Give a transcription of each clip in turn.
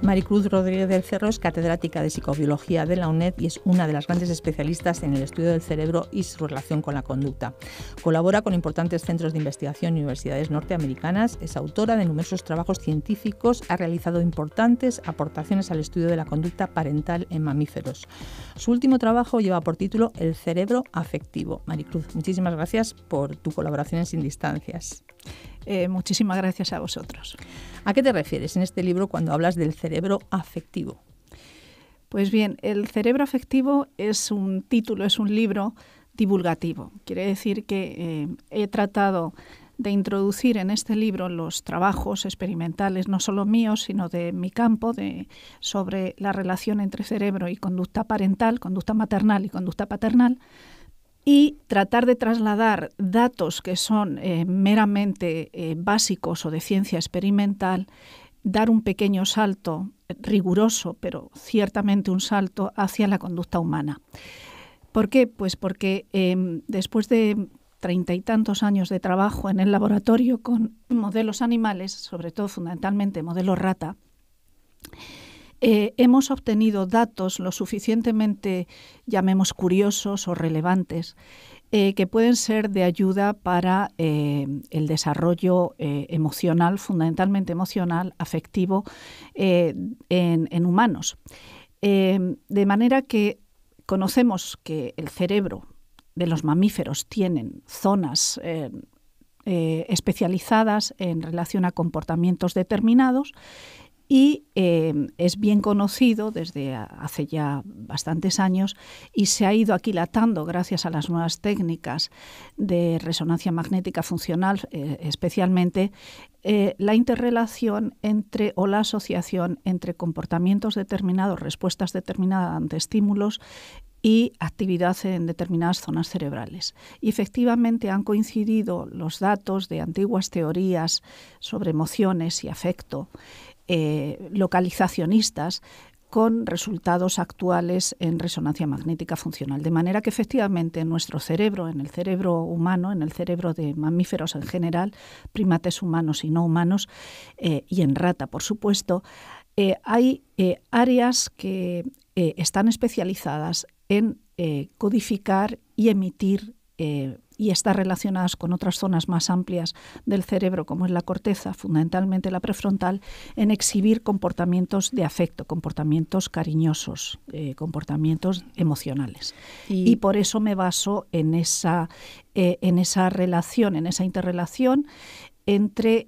Maricruz Rodríguez del Cerro es catedrática de Psicobiología de la UNED y es una de las grandes especialistas en el estudio del cerebro y su relación con la conducta. Colabora con importantes centros de investigación y universidades norteamericanas, es autora de numerosos trabajos científicos, ha realizado importantes aportaciones al estudio de la conducta parental en mamíferos. Su último trabajo lleva por título El cerebro afectivo. Maricruz, muchísimas gracias por tu colaboración en Sin Distancias. Muchísimas gracias a vosotros. ¿A qué te refieres en este libro cuando hablas del cerebro afectivo? Pues bien, el cerebro afectivo es un título, es un libro divulgativo. Quiere decir que he tratado de introducir en este libro los trabajos experimentales, no solo míos, sino de mi campo, sobre la relación entre cerebro y conducta parental, conducta maternal y conducta paternal, y tratar de trasladar datos que son meramente básicos o de ciencia experimental, dar un pequeño salto riguroso, pero ciertamente un salto hacia la conducta humana. ¿Por qué? Pues porque después de 30 y tantos años de trabajo en el laboratorio con modelos animales, sobre todo fundamentalmente modelos rata, hemos obtenido datos lo suficientemente, llamemos, curiosos o relevantes, que pueden ser de ayuda para el desarrollo emocional, fundamentalmente emocional, afectivo, en humanos. De manera que conocemos que el cerebro de los mamíferos tienen zonas especializadas en relación a comportamientos determinados, y es bien conocido desde hace ya bastantes años y se ha ido aquilatando gracias a las nuevas técnicas de resonancia magnética funcional, especialmente la interrelación entre o la asociación entre comportamientos determinados, respuestas determinadas ante estímulos y actividad en determinadas zonas cerebrales. Y efectivamente han coincidido los datos de antiguas teorías sobre emociones y afecto, localizacionistas, con resultados actuales en resonancia magnética funcional. De manera que efectivamente en nuestro cerebro, en el cerebro humano, en el cerebro de mamíferos en general, primates humanos y no humanos, y en rata, por supuesto, hay áreas que están especializadas en codificar y emitir y están relacionadas con otras zonas más amplias del cerebro, como es la corteza, fundamentalmente la prefrontal, en exhibir comportamientos de afecto, comportamientos cariñosos, comportamientos emocionales. Y por eso me baso en esa relación, en esa interrelación entre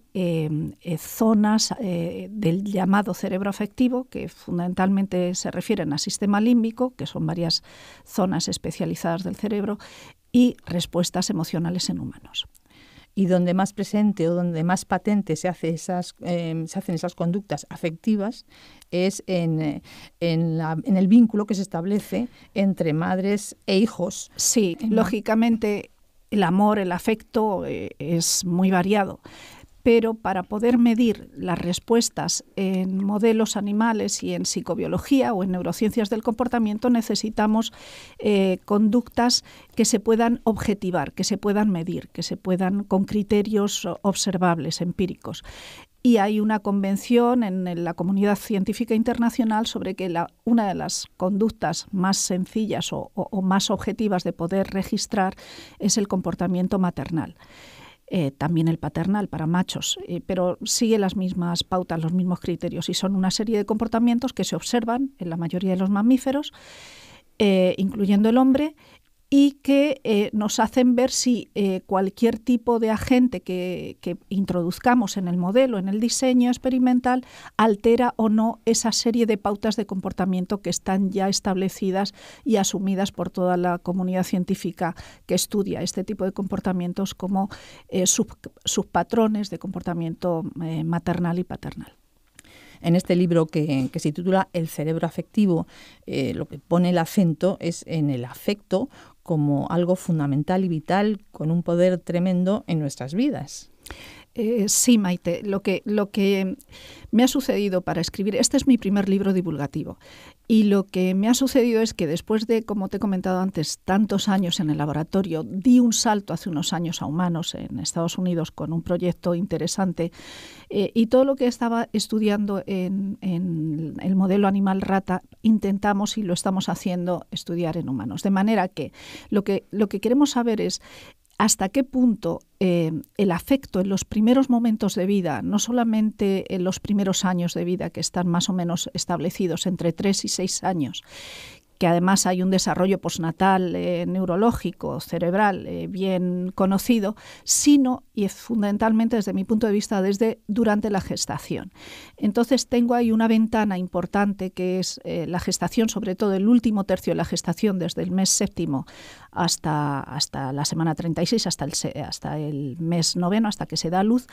zonas del llamado cerebro afectivo, que fundamentalmente se refieren al sistema límbico, que son varias zonas especializadas del cerebro, y respuestas emocionales en humanos. Y donde más presente o donde más patente se hacen esas conductas afectivas es en el vínculo que se establece entre madres e hijos. Sí, lógicamente el amor, el afecto es muy variado, pero para poder medir las respuestas en modelos animales y en psicobiología o en neurociencias del comportamiento necesitamos conductas que se puedan objetivar, que se puedan medir, que se puedan con criterios observables, empíricos. Y hay una convención en la comunidad científica internacional sobre que una de las conductas más sencillas o más objetivas de poder registrar es el comportamiento maternal. También el paternal para machos, pero sigue las mismas pautas, los mismos criterios, y son una serie de comportamientos que se observan en la mayoría de los mamíferos, incluyendo el hombre, y que nos hacen ver si cualquier tipo de agente que introduzcamos en el modelo, en el diseño experimental, altera o no esa serie de pautas de comportamiento que están ya establecidas y asumidas por toda la comunidad científica que estudia este tipo de comportamientos como subpatrones de comportamiento maternal y paternal. En este libro que se titula El cerebro afectivo, lo que pone el acento es en el afecto como algo fundamental y vital con un poder tremendo en nuestras vidas. Sí, Maite, lo que me ha sucedido para escribir, este es mi primer libro divulgativo, y lo que me ha sucedido es que después de, como te he comentado antes, tantos años en el laboratorio, di un salto hace unos años a humanos en Estados Unidos con un proyecto interesante, y todo lo que estaba estudiando en el modelo animal rata intentamos, y lo estamos haciendo, estudiar en humanos. De manera que lo que queremos saber es hasta qué punto el afecto en los primeros momentos de vida, no solamente en los primeros años de vida, que están más o menos establecidos entre 3 y 6 años, que además hay un desarrollo postnatal neurológico, cerebral, bien conocido, sino, y fundamentalmente desde mi punto de vista, durante la gestación. Entonces tengo ahí una ventana importante que es la gestación, sobre todo el último tercio de la gestación, desde el mes séptimo hasta la semana 36, hasta el mes noveno, hasta que se da a luz,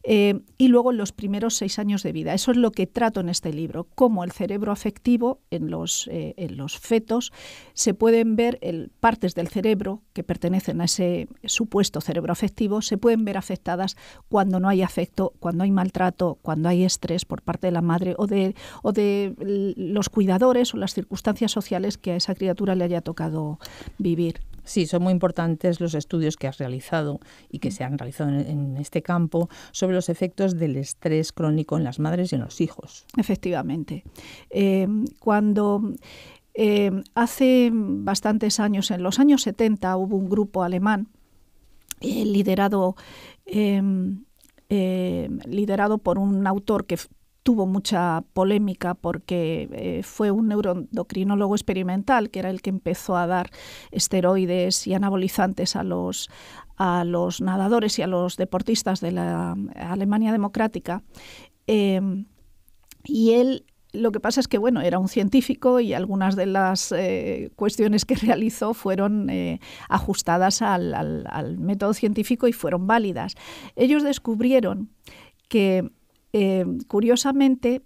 y luego los primeros 6 años de vida. Eso es lo que trato en este libro, cómo el cerebro afectivo en los fetos se pueden ver partes del cerebro que pertenecen a ese supuesto cerebro afectivo, se pueden ver afectadas cuando no hay afecto, cuando hay maltrato, cuando hay estrés por parte de la madre o de los cuidadores o las circunstancias sociales que a esa criatura le haya tocado vivir. Sí, son muy importantes los estudios que has realizado y que se han realizado en este campo sobre los efectos del estrés crónico en las madres y en los hijos. Efectivamente. Cuando hace bastantes años, en los años 70, hubo un grupo alemán liderado por un autor que tuvo mucha polémica porque fue un neuroendocrinólogo experimental, que era el que empezó a dar esteroides y anabolizantes a los nadadores y a los deportistas de la Alemania democrática. Y él, lo que pasa es que, bueno, era un científico y algunas de las cuestiones que realizó fueron ajustadas al método científico y fueron válidas. Ellos descubrieron que curiosamente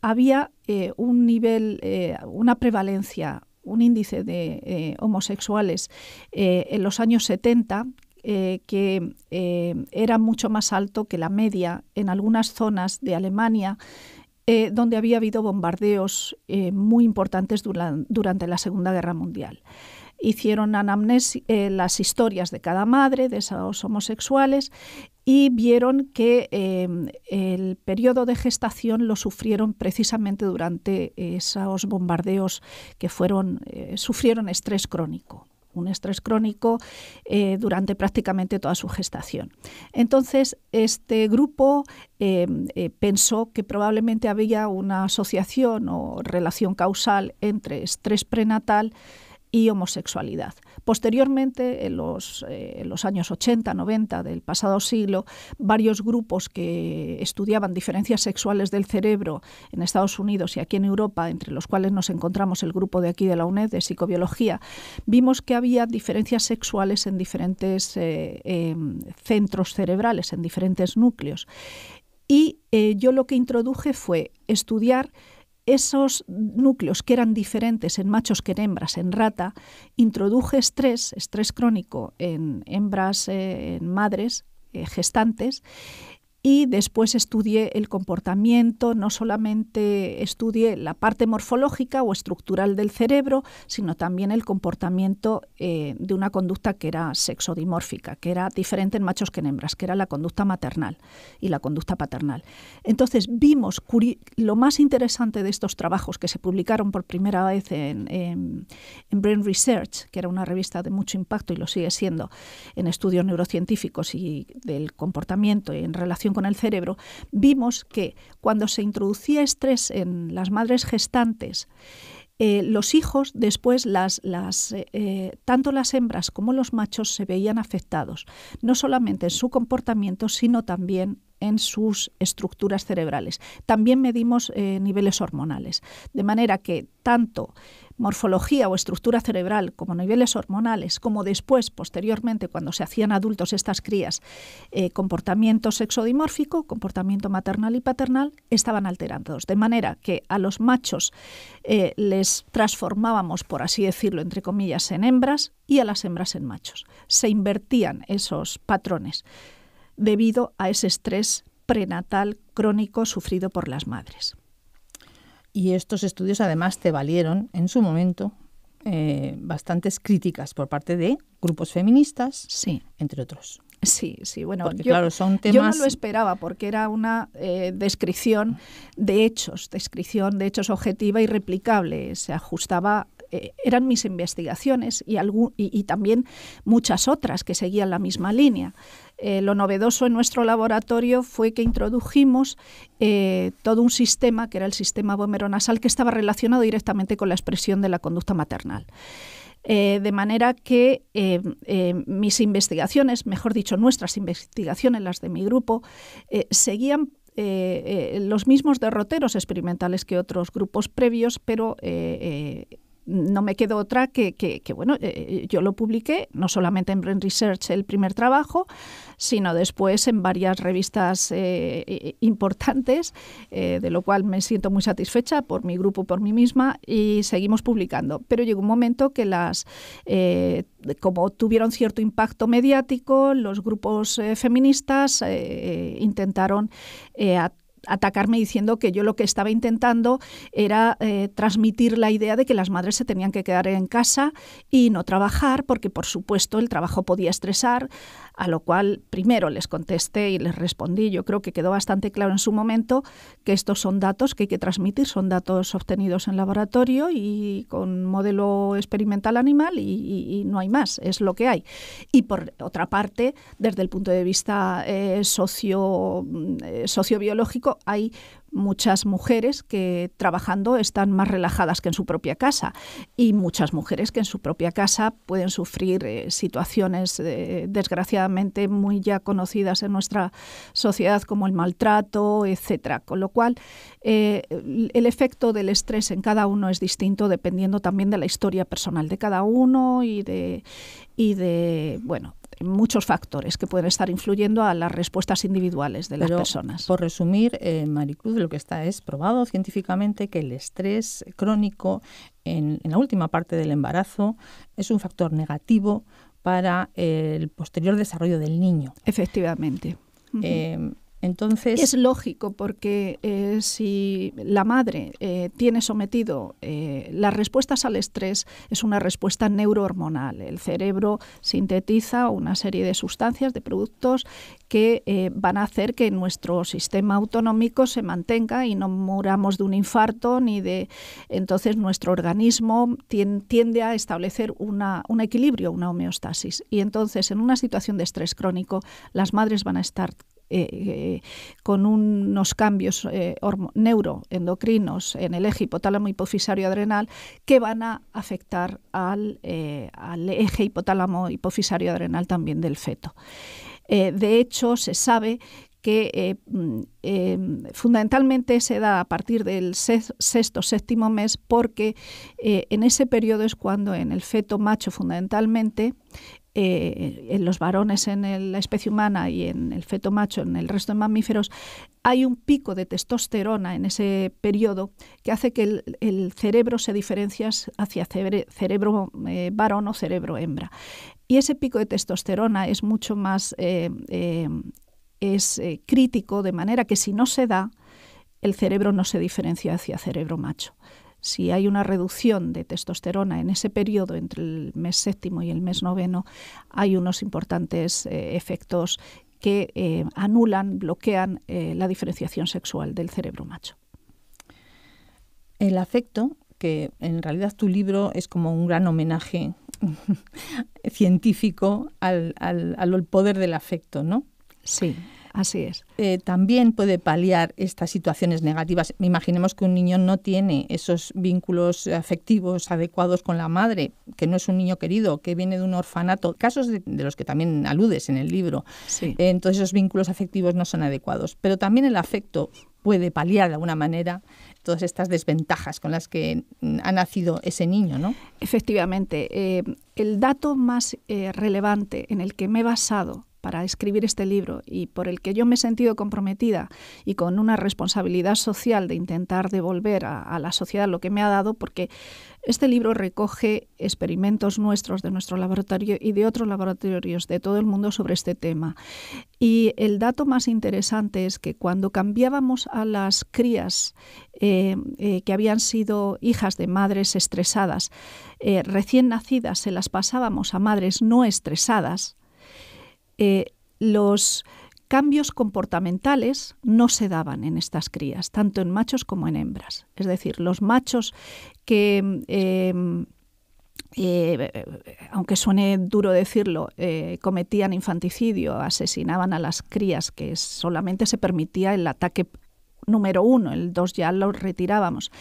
había un nivel, una prevalencia, un índice de homosexuales en los años 70 que era mucho más alto que la media en algunas zonas de Alemania, donde había habido bombardeos muy importantes durante la Segunda Guerra Mundial. Hicieron las historias de cada madre de esos homosexuales y vieron que el periodo de gestación lo sufrieron precisamente durante esos bombardeos que sufrieron estrés crónico. Un estrés crónico durante prácticamente toda su gestación. Entonces, este grupo pensó que probablemente había una asociación o relación causal entre estrés prenatal y homosexualidad. Posteriormente, en los años 80, 90 del pasado siglo, varios grupos que estudiaban diferencias sexuales del cerebro en Estados Unidos y aquí en Europa, entre los cuales nos encontramos el grupo de aquí de la UNED de psicobiología, vimos que había diferencias sexuales en diferentes centros cerebrales, en diferentes núcleos. Y yo lo que introduje fue estudiar esos núcleos que eran diferentes en machos que en hembras, en rata. Introduje estrés crónico en hembras, en madres gestantes, y después estudié el comportamiento, no solamente estudié la parte morfológica o estructural del cerebro, sino también el comportamiento de una conducta que era sexodimórfica, que era diferente en machos que en hembras, que era la conducta maternal y la conducta paternal. Entonces vimos lo más interesante de estos trabajos que se publicaron por primera vez en Brain Research, que era una revista de mucho impacto y lo sigue siendo en estudios neurocientíficos y del comportamiento en relación con el cerebro. Vimos que cuando se introducía estrés en las madres gestantes, los hijos después, tanto las hembras como los machos se veían afectados, no solamente en su comportamiento, sino también en sus estructuras cerebrales. También medimos niveles hormonales, de manera que tanto morfología o estructura cerebral como niveles hormonales, como después, posteriormente, cuando se hacían adultos estas crías, comportamiento sexodimórfico, comportamiento maternal y paternal, estaban alterados. De manera que a los machos les transformábamos, por así decirlo, entre comillas, en hembras y a las hembras en machos. Se invertían esos patrones. debido a ese estrés prenatal crónico sufrido por las madres. Y estos estudios además te valieron en su momento bastantes críticas por parte de grupos feministas, sí, entre otros. Sí, bueno, porque, claro, son temas... yo no lo esperaba porque era una descripción de hechos objetiva y replicable, se ajustaba, eran mis investigaciones y también muchas otras que seguían la misma línea. Lo novedoso en nuestro laboratorio fue que introdujimos todo un sistema, que era el sistema vomeronasal, que estaba relacionado directamente con la expresión de la conducta maternal. De manera que mis investigaciones, mejor dicho, nuestras investigaciones, las de mi grupo, seguían los mismos derroteros experimentales que otros grupos previos, pero no me quedó otra que bueno, yo lo publiqué no solamente en Brain Research, el primer trabajo, sino después en varias revistas importantes, de lo cual me siento muy satisfecha por mi grupo, por mí misma, y seguimos publicando. Pero llegó un momento que como tuvieron cierto impacto mediático, los grupos feministas intentaron atacarme diciendo que yo lo que estaba intentando era transmitir la idea de que las madres se tenían que quedar en casa y no trabajar, porque por supuesto el trabajo podía estresar, a lo cual primero les contesté y les respondí. Yo creo que quedó bastante claro en su momento que estos son datos que hay que transmitir, son datos obtenidos en laboratorio y con modelo experimental animal y no hay más, es lo que hay. Y por otra parte, desde el punto de vista sociobiológico, hay muchas mujeres que trabajando están más relajadas que en su propia casa y muchas mujeres que en su propia casa pueden sufrir situaciones desgraciadamente muy ya conocidas en nuestra sociedad como el maltrato, etcétera. Con lo cual el efecto del estrés en cada uno es distinto dependiendo también de la historia personal de cada uno y de bueno, muchos factores que pueden estar influyendo a las respuestas individuales de las personas. Por resumir, Maricruz, lo que está es probado científicamente que el estrés crónico en la última parte del embarazo es un factor negativo para el posterior desarrollo del niño. Efectivamente. Entonces, es lógico porque si la madre tiene sometido las respuestas al estrés, es una respuesta neurohormonal. El cerebro sintetiza una serie de sustancias, de productos que van a hacer que nuestro sistema autonómico se mantenga y no muramos de un infarto entonces nuestro organismo tiende a establecer un equilibrio, una homeostasis. Y entonces en una situación de estrés crónico las madres van a estar con unos cambios neuroendocrinos en el eje hipotálamo hipofisario adrenal que van a afectar al eje hipotálamo hipofisario adrenal también del feto. De hecho, se sabe que fundamentalmente se da a partir del sexto, séptimo mes porque en ese periodo es cuando en el feto macho fundamentalmente, en los varones en la especie humana y en el feto macho en el resto de mamíferos, hay un pico de testosterona en ese periodo que hace que el cerebro se diferencie hacia cerebro varón o cerebro hembra. Y ese pico de testosterona es mucho más crítico, de manera que si no se da, el cerebro no se diferencia hacia cerebro macho. Si hay una reducción de testosterona en ese periodo entre el mes séptimo y el mes noveno, hay unos importantes efectos que anulan, bloquean la diferenciación sexual del cerebro macho. El afecto, que en realidad tu libro es como un gran homenaje científico al poder del afecto, ¿no? Sí. Así es. También puede paliar estas situaciones negativas. Imaginemos que un niño no tiene esos vínculos afectivos adecuados con la madre, que no es un niño querido, que viene de un orfanato, casos de los que también aludes en el libro. Sí. Entonces esos vínculos afectivos no son adecuados. Pero también el afecto puede paliar de alguna manera todas estas desventajas con las que ha nacido ese niño, ¿no? Efectivamente. El dato más relevante en el que me he basado para escribir este libro y por el que yo me he sentido comprometida y con una responsabilidad social de intentar devolver a la sociedad lo que me ha dado, porque este libro recoge experimentos nuestros de nuestro laboratorio y de otros laboratorios de todo el mundo sobre este tema. Y el dato más interesante es que cuando cambiábamos a las crías que habían sido hijas de madres estresadas, recién nacidas, se las pasábamos a madres no estresadas, los cambios comportamentales no se daban en estas crías, tanto en machos como en hembras. Es decir, los machos que, aunque suene duro decirlo, cometían infanticidio, asesinaban a las crías, que solamente se permitía el ataque número 1, el 2 ya lo retirábamos.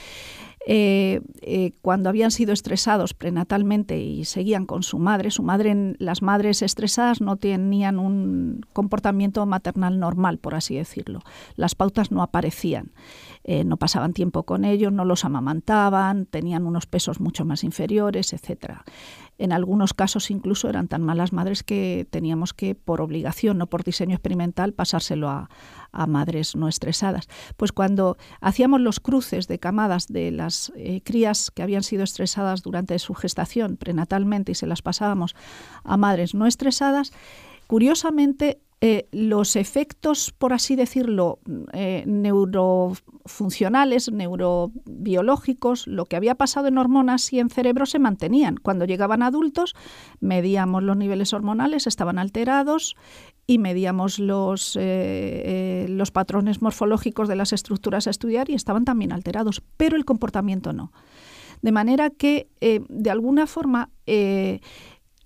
Cuando habían sido estresados prenatalmente y seguían con su madre, las madres estresadas no tenían un comportamiento maternal normal, por así decirlo. Las pautas no aparecían, no pasaban tiempo con ellos, no los amamantaban, tenían unos pesos mucho más inferiores, etc. En algunos casos incluso eran tan malas madres que teníamos que, por obligación, no por diseño experimental, pasárselo a madres no estresadas. Pues cuando hacíamos los cruces de camadas de las crías que habían sido estresadas durante su gestación prenatalmente y se las pasábamos a madres no estresadas, curiosamente los efectos, por así decirlo, neurofuncionales, neurobiológicos, lo que había pasado en hormonas y en cerebro se mantenían. Cuando llegaban adultos, medíamos los niveles hormonales, estaban alterados, y medíamos los patrones morfológicos de las estructuras a estudiar y estaban también alterados, pero el comportamiento no. De manera que, de alguna forma,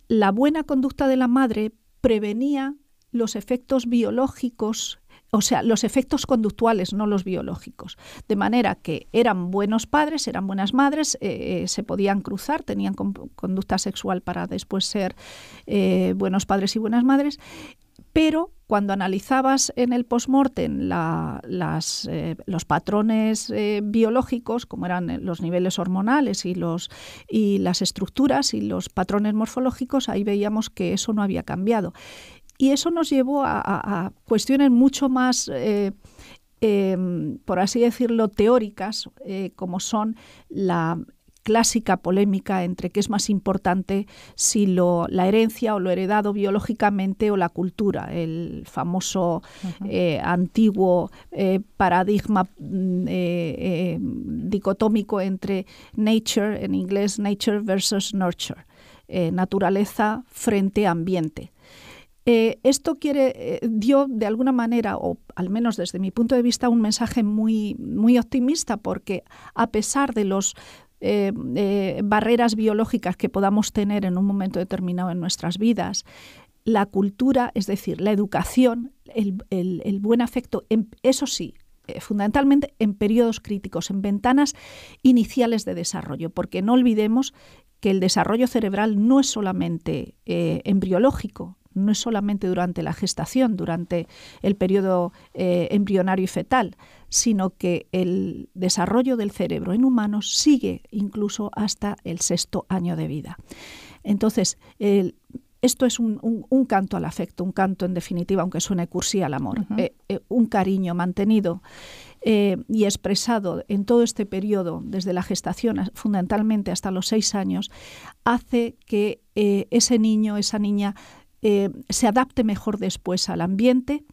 la buena conducta de la madre prevenía los efectos biológicos, o sea, los efectos conductuales, no los biológicos. De manera que eran buenos padres, eran buenas madres, se podían cruzar, tenían conducta sexual para después ser buenos padres y buenas madres, pero cuando analizabas en el postmortem los patrones biológicos, como eran los niveles hormonales y las estructuras y los patrones morfológicos, ahí veíamos que eso no había cambiado. Y eso nos llevó a cuestiones mucho más, por así decirlo, teóricas, como son la clásica polémica entre qué es más importante, si la herencia o lo heredado biológicamente o la cultura, el famoso antiguo paradigma dicotómico entre nature, en inglés nature versus nurture, naturaleza frente a ambiente. Esto dio de alguna manera, o al menos desde mi punto de vista, un mensaje muy, muy optimista, porque a pesar de los barreras biológicas que podamos tener en un momento determinado en nuestras vidas, la cultura, es decir, la educación, el buen afecto, eso sí, fundamentalmente en periodos críticos, en ventanas iniciales de desarrollo, porque no olvidemos que el desarrollo cerebral no es solamente embriológico, no es solamente durante la gestación, durante el periodo embrionario y fetal, sino que el desarrollo del cerebro en humanos sigue incluso hasta el 6º año de vida. Entonces, esto es un canto al afecto, un canto en definitiva, aunque suene cursi, al amor, un cariño mantenido y expresado en todo este periodo, desde la gestación fundamentalmente hasta los 6 años, hace que ese niño, esa niña, se adapte mejor después al ambiente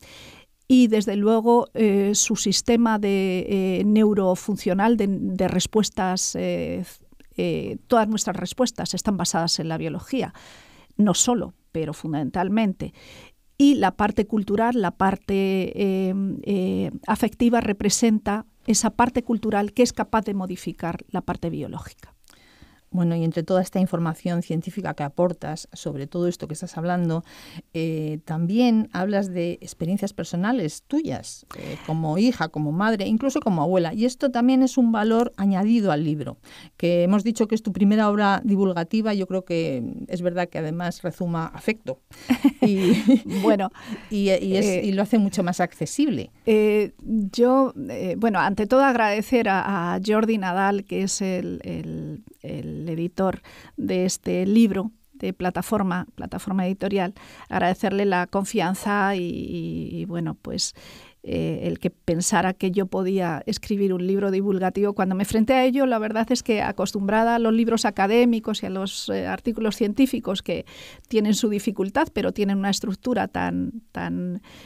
y, desde luego, su sistema neurofuncional de respuestas, todas nuestras respuestas están basadas en la biología, no solo, pero fundamentalmente. Y la parte cultural, la parte afectiva, representa esa parte cultural que es capaz de modificar la parte biológica. Bueno, y entre toda esta información científica que aportas sobre todo esto que estás hablando, también hablas de experiencias personales tuyas, como hija, como madre, incluso como abuela. Y esto también es un valor añadido al libro, que hemos dicho que es tu primera obra divulgativa. Yo creo que es verdad que además rezuma afecto y, bueno, y lo hace mucho más accesible. Bueno, ante todo agradecer a Jordi Nadal, que es el editor de este libro, Plataforma Editorial, agradecerle la confianza y bueno, pues el que pensara que yo podía escribir un libro divulgativo. Cuando me enfrenté a ello, la verdad es que acostumbrada a los libros académicos y a los artículos científicos que tienen su dificultad, pero tienen una estructura tan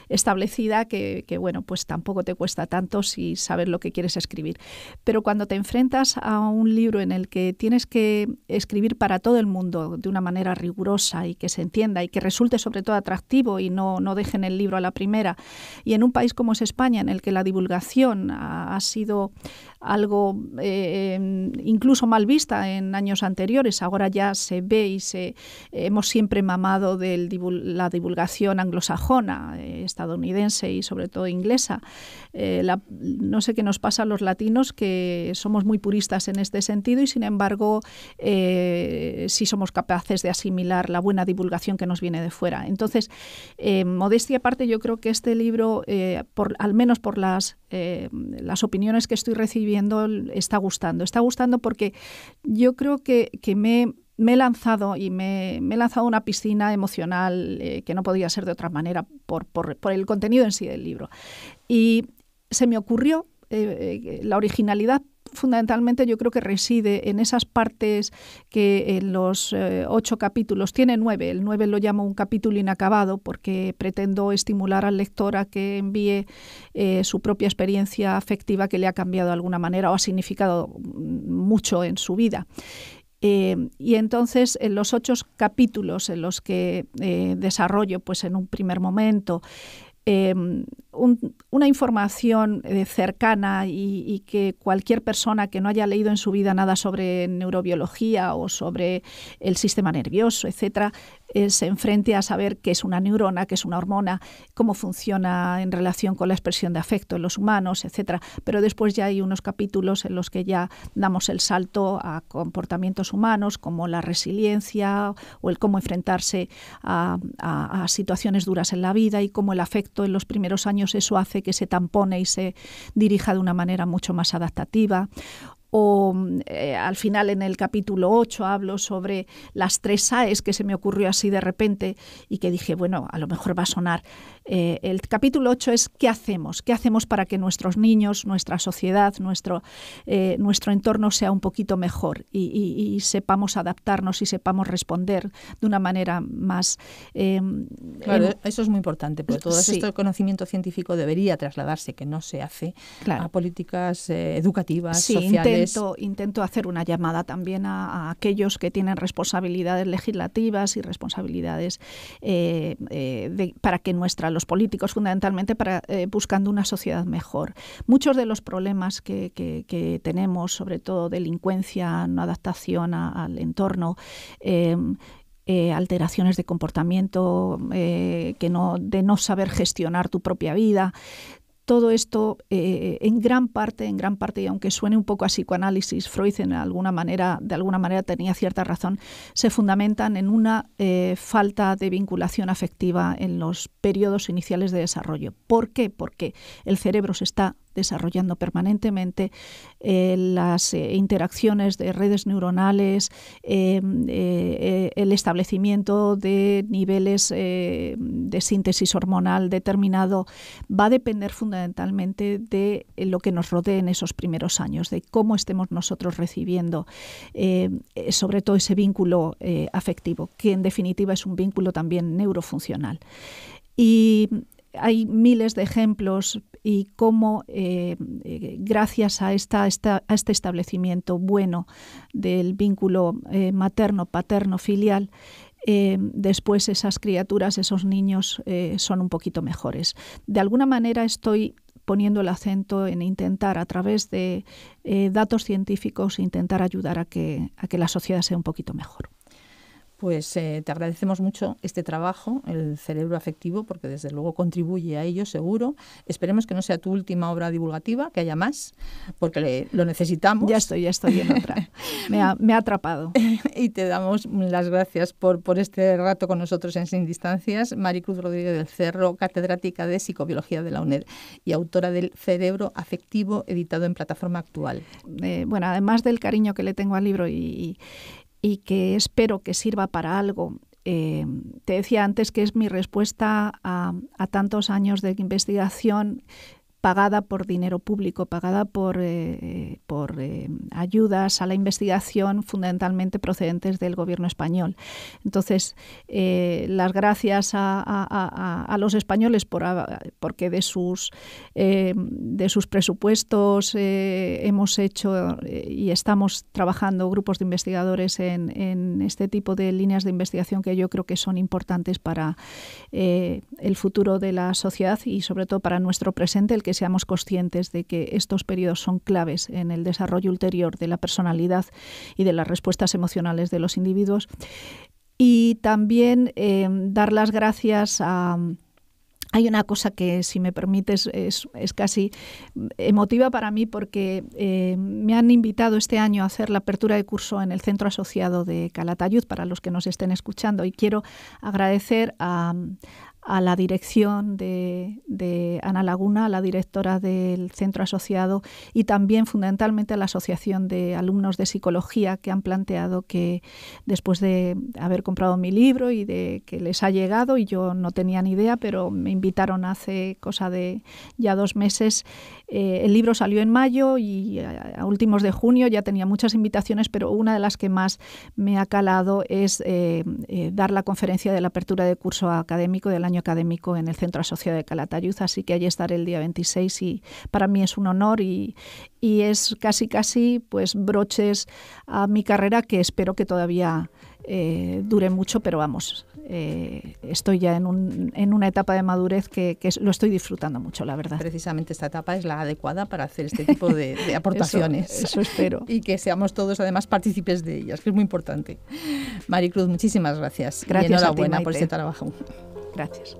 establecida que bueno, pues tampoco te cuesta tanto si sabes lo que quieres escribir. Pero cuando te enfrentas a un libro en el que tienes que escribir para todo el mundo de una manera rigurosa y que se entienda y que resulte sobre todo atractivo y no dejen el libro a la primera, y en un país como es España, en el que la divulgación ha sido algo incluso mal vista en años anteriores, ahora ya se ve y hemos siempre mamado de la divulgación anglosajona, estadounidense y sobre todo inglesa. No sé qué nos pasa a los latinos, que somos muy puristas en este sentido y sin embargo sí somos capaces de asimilar la buena divulgación que nos viene de fuera. Entonces, modestia aparte, yo creo que este libro, al menos por las opiniones que estoy recibiendo, está gustando. Está gustando porque yo creo que me he lanzado y me he lanzado a una piscina emocional que no podía ser de otra manera por el contenido en sí del libro. Y se me ocurrió la originalidad. Fundamentalmente yo creo que reside en esas partes que en los 8 capítulos, tiene 9, el 9 lo llamo un capítulo inacabado porque pretendo estimular al lector a que envíe su propia experiencia afectiva que le ha cambiado de alguna manera o ha significado mucho en su vida. Y entonces en los 8 capítulos en los que desarrollo pues en un primer momento una información cercana y que cualquier persona que no haya leído en su vida nada sobre neurobiología o sobre el sistema nervioso, etcétera, se enfrente a saber qué es una neurona, qué es una hormona, cómo funciona en relación con la expresión de afecto en los humanos, etcétera. Pero después ya hay unos capítulos en los que ya damos el salto a comportamientos humanos como la resiliencia o el cómo enfrentarse a situaciones duras en la vida y cómo el afecto en los primeros años eso hace que se tampone y se dirija de una manera mucho más adaptativa. O al final en el capítulo 8 hablo sobre las 3 AES que se me ocurrió así de repente y que dije, bueno, a lo mejor va a sonar. El capítulo 8 es ¿qué hacemos? ¿Qué hacemos para que nuestros niños, nuestra sociedad, nuestro entorno sea un poquito mejor y sepamos adaptarnos y sepamos responder de una manera más... claro, eso es muy importante, porque todo esto del conocimiento científico debería trasladarse, que no se hace, a políticas educativas, sociales. Intento hacer una llamada también a aquellos que tienen responsabilidades legislativas y responsabilidades para que los políticos fundamentalmente, buscando una sociedad mejor. Muchos de los problemas que tenemos, sobre todo delincuencia, no adaptación al entorno, alteraciones de comportamiento, de no saber gestionar tu propia vida. Todo esto, en gran parte, y aunque suene un poco a psicoanálisis, Freud de alguna manera tenía cierta razón, se fundamentan en una falta de vinculación afectiva en los periodos iniciales de desarrollo. ¿Por qué? Porque el cerebro se está desarrollando permanentemente, las interacciones de redes neuronales, el establecimiento de niveles de síntesis hormonal determinado, va a depender fundamentalmente de lo que nos rodee en esos primeros años, de cómo estemos nosotros recibiendo sobre todo ese vínculo afectivo, que en definitiva es un vínculo también neurofuncional. Y hay miles de ejemplos y cómo gracias a este establecimiento bueno del vínculo materno-paterno-filial, después esas criaturas, esos niños son un poquito mejores. De alguna manera estoy poniendo el acento en intentar, a través de datos científicos, intentar ayudar a que la sociedad sea un poquito mejor. Pues te agradecemos mucho este trabajo, el cerebro afectivo, porque desde luego contribuye a ello, seguro. Esperemos que no sea tu última obra divulgativa, que haya más, porque lo necesitamos. Ya estoy en otra. Me ha atrapado. Y te damos las gracias por este rato con nosotros en Sin Distancias. Maricruz Rodríguez del Cerro, catedrática de Psicobiología de la UNED y autora del Cerebro Afectivo, editado en Plataforma Actual. Bueno, además del cariño que le tengo al libro y y que espero que sirva para algo. Te decía antes que es mi respuesta a tantos años de investigación pagada por dinero público, pagada por ayudas a la investigación fundamentalmente procedentes del gobierno español. Entonces, las gracias a los españoles porque de sus presupuestos hemos hecho y estamos trabajando grupos de investigadores en este tipo de líneas de investigación que yo creo que son importantes para el futuro de la sociedad y sobre todo para nuestro presente, el que seamos conscientes de que estos periodos son claves en el desarrollo ulterior de la personalidad y de las respuestas emocionales de los individuos. Y también dar las gracias a... Hay una cosa que, si me permites, es casi emotiva para mí porque me han invitado este año a hacer la apertura de curso en el Centro Asociado de Calatayud, para los que nos estén escuchando, y quiero agradecer a la dirección de Ana Laguna, a la directora del Centro Asociado, y también fundamentalmente a la Asociación de Alumnos de Psicología, que han planteado que después de haber comprado mi libro y de que les ha llegado, y yo no tenía ni idea, pero me invitaron hace cosa de ya 2 meses. El libro salió en mayo y a últimos de junio ya tenía muchas invitaciones, pero una de las que más me ha calado es dar la conferencia de la apertura de curso académico del año académico en el Centro Asociado de Calatayud, así que allí estaré el día 26 y para mí es un honor y es casi pues broches a mi carrera que espero que todavía dure mucho, pero vamos, estoy ya en una etapa de madurez que lo estoy disfrutando mucho, la verdad. Precisamente esta etapa es la adecuada para hacer este tipo de aportaciones. Eso espero. Y que seamos todos además partícipes de ellas, que es muy importante. Maricruz, muchísimas gracias. Gracias y enhorabuena a ti, Maite, por este trabajo. Gracias.